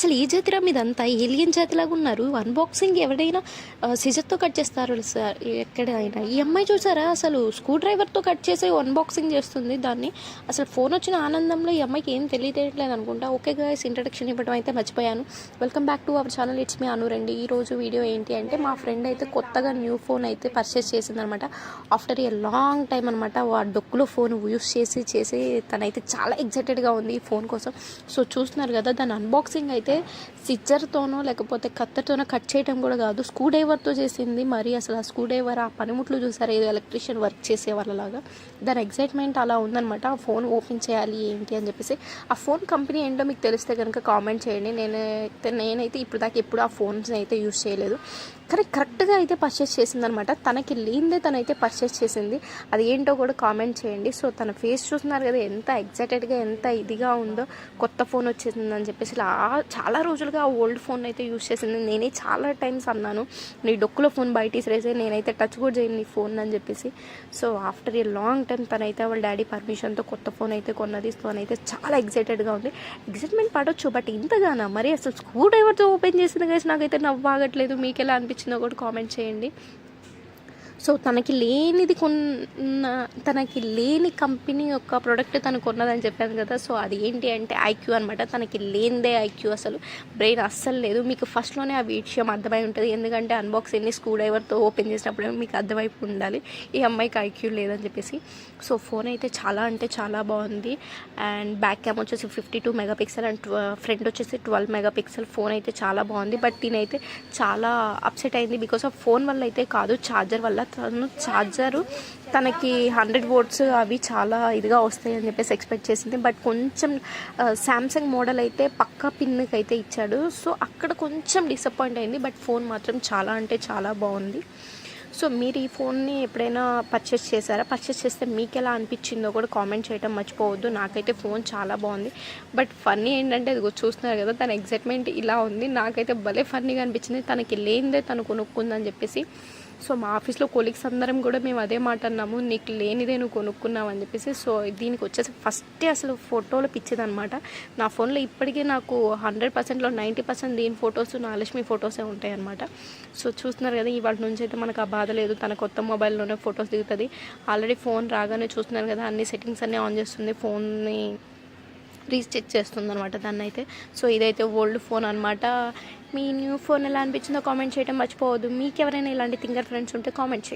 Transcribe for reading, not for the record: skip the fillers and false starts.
అసలు ఈ జాతిరా మీదంతా ఏలియన్ జాతిలాగా ఉన్నారు. అన్బాక్సింగ్ ఎవరైనా సిజర్తో కట్ చేస్తారు సార్ ఎక్కడైనా. ఈ అమ్మాయి చూసారా అసలు స్క్రూ డ్రైవర్తో కట్ చేసి అన్బాక్సింగ్ చేస్తుంది దాన్ని. అసలు ఫోన్ వచ్చిన ఆనందంలో ఈ అమ్మాయికి ఏం తెలియట్లేదు అనుకుంటా. ఓకే గాయ్స్, ఇంట్రడక్షన్ ఇవ్వడం అయితే మర్చిపోయాను. Welcome back to our channel, it's me అనురండి. ఈరోజు వీడియో ఏంటి అంటే మా ఫ్రెండ్ అయితే కొత్తగా న్యూ ఫోన్ అయితే పర్చేస్ చేసిందనమాట. ఆఫ్టర్ ఏ లాంగ్ టైం అనమాట. ఆ డొక్కులో ఫోన్ యూస్ చేసి తనైతే చాలా ఎగ్జైటెడ్గా ఉంది ఈ ఫోన్ కోసం. సో చూస్తున్నారు కదా, దాని అన్బాక్సింగ్ అయితే సిజర్తోనో లేకపోతే కత్తెరతోనో కట్ చేయడం కూడా కాదు, స్క్రూ డ్రైవర్తో చేసింది. మరి అసలు ఆ స్క్రూ డ్రైవర్ ఆ పనిముట్లు చూసారు, ఏదో ఎలక్ట్రీషియన్ వర్క్ చేసే వాళ్ళలాగా. దాని ఎగ్జైట్మెంట్ అలా ఉందనమాట. ఆ ఫోన్ ఓపెన్ చేయాలి ఏంటి అని చెప్పేసి. ఆ ఫోన్ కంపెనీ ఏంటో మీకు తెలిస్తే కనుక కామెంట్ చేయండి. నేనైతే ఇప్పుడు దాకా ఎప్పుడు ఆ ఫోన్స్ని అయితే యూజ్ చేయలేదు, కానీ కరెక్ట్గా అయితే పర్చేస్ చేసిందనమాట. తనకి లేనిదే తనైతే పర్చేస్ చేసింది. అది ఏంటో కూడా కామెంట్ చేయండి. సో తన ఫేస్ చూస్తున్నారు కదా, ఎంత ఎగ్జైటెడ్గా ఎంత ఇదిగా ఉందో. కొత్త ఫోన్ వచ్చేసిందని చెప్పేసి చాలా రోజులుగా ఆ ఓల్డ్ ఫోన్ అయితే యూజ్ చేసింది. నేనే చాలా టైమ్స్ అన్నాను, నీ డొక్కులో ఫోన్ బయట ఇసిరేసే, నేనైతే టచ్ కూడా చేయను నీ ఫోన్ అని చెప్పేసి. So after a long time తనైతే వాళ్ళ డాడీ పర్మిషన్తో కొత్త ఫోన్ అయితే కొన్నది. సో అయితే చాలా ఎగ్జైటెడ్గా ఉంది. ఎగ్జైట్మెంట్ పడవచ్చు, బట్ ఇంతగానా మరి అసలు స్క్రూ డ్రైవర్తో ఓపెన్ చేసింది గైస్. నాకైతే నవ్వాగట్లేదు. మీకు ఎలా అనిపించిందో కూడా కామెంట్ చేయండి. సో తనకి లేని కంపెనీ యొక్క ప్రోడక్ట్ తను కొన్నదని చెప్పాను కదా. సో అది ఏంటి అంటే ఐక్యూ అనమాట. తనకి లేనిదే ఐక్యూ. అసలు బ్రెయిన్ అస్సలు లేదు. మీకు ఫస్ట్లోనే ఆ విషయం అర్థమై ఉంటుంది, ఎందుకంటే అన్బాక్సింగ్ని స్క్రూ డ్రైవర్తో ఓపెన్ చేసినప్పుడు మీకు అర్థమైపు ఉండాలి ఈ అమ్మాయికి ఐక్యూ లేదని చెప్పేసి. సో ఫోన్ అయితే చాలా అంటే చాలా బాగుంది. అండ్ బ్యాక్ క్యామ్ వచ్చేసి 52 మెగాపిక్సెల్ అండ్ ఫ్రంట్ వచ్చేసి 12 మెగాపిక్సెల్. ఫోన్ అయితే చాలా బాగుంది. బట్ దీనైతే చాలా అప్సెట్ అయింది బికాస్ ఆఫ్ ఫోన్ వల్ల అయితే కాదు, ఛార్జర్ వల్ల. ఛార్జరు తనకి 100 వాట్స్ అవి చాలా ఇదిగా వస్తాయి అని చెప్పేసి ఎక్స్పెక్ట్ చేసింది. బట్ కొంచెం శాంసంగ్ మోడల్ అయితే పక్కా పిన్కి అయితే ఇచ్చాడు. సో అక్కడ కొంచెం డిసప్పాయింట్ అయింది. బట్ ఫోన్ మాత్రం చాలా అంటే చాలా బాగుంది. సో మీరు ఈ ఫోన్ని ఎప్పుడైనా పర్చేస్ చేశారా? పర్చేస్ చేస్తే మీకు ఎలా అనిపించిందో కూడా కామెంట్ చేయడం మర్చిపోవద్దు. నాకైతే ఫోన్ చాలా బాగుంది. బట్ ఫన్నీ ఏంటంటే అది చూస్తున్నారు కదా, తన ఎగ్జైట్మెంట్ ఇలా ఉంది. నాకైతే భలే ఫన్నీగా అనిపించింది, తనకి లేనిదే తను కొనుక్కుందని చెప్పేసి. సో మా ఆఫీస్లో కొలీగ్స్ అందరం కూడా మేము అదే మాట అన్నాము, నీకు లేనిదే నువ్వు కొనుక్కున్నావు అని చెప్పేసి. సో దీనికి వచ్చేసి ఫస్టే అసలు ఫోటోలు పిచ్చిదనమాట. నా ఫోన్లో ఇప్పటికీ నాకు 100%లో 90% దీని ఫొటోస్ నా లక్ష్మి ఫొటోసే ఉంటాయి అనమాట. సో చూస్తున్నారు కదా, ఇవాళ నుంచి అయితే మనకు ఆ బాధ లేదు. తన కొత్త మొబైల్లోనే ఫొటోస్ దిగుతుంది. ఆల్రెడీ ఫోన్ రాగానే చూస్తున్నారు కదా, అన్ని సెట్టింగ్స్ అన్నీ ఆన్ చేస్తుంది, ఫోన్ని రీచెక్ చేస్తుంది అనమాట దాన్ని అయితే. సో ఇదైతే ఓల్డ్ ఫోన్ అనమాట. మీ న్యూ ఫోన్ ఎలా అనిపించిందో కామెంట్ చేయడం మర్చిపోవద్దు. మీకు ఎవరైనా ఇలాంటి థింగర్ ఫ్రెండ్స్ ఉంటే కామెంట్ చేయండి.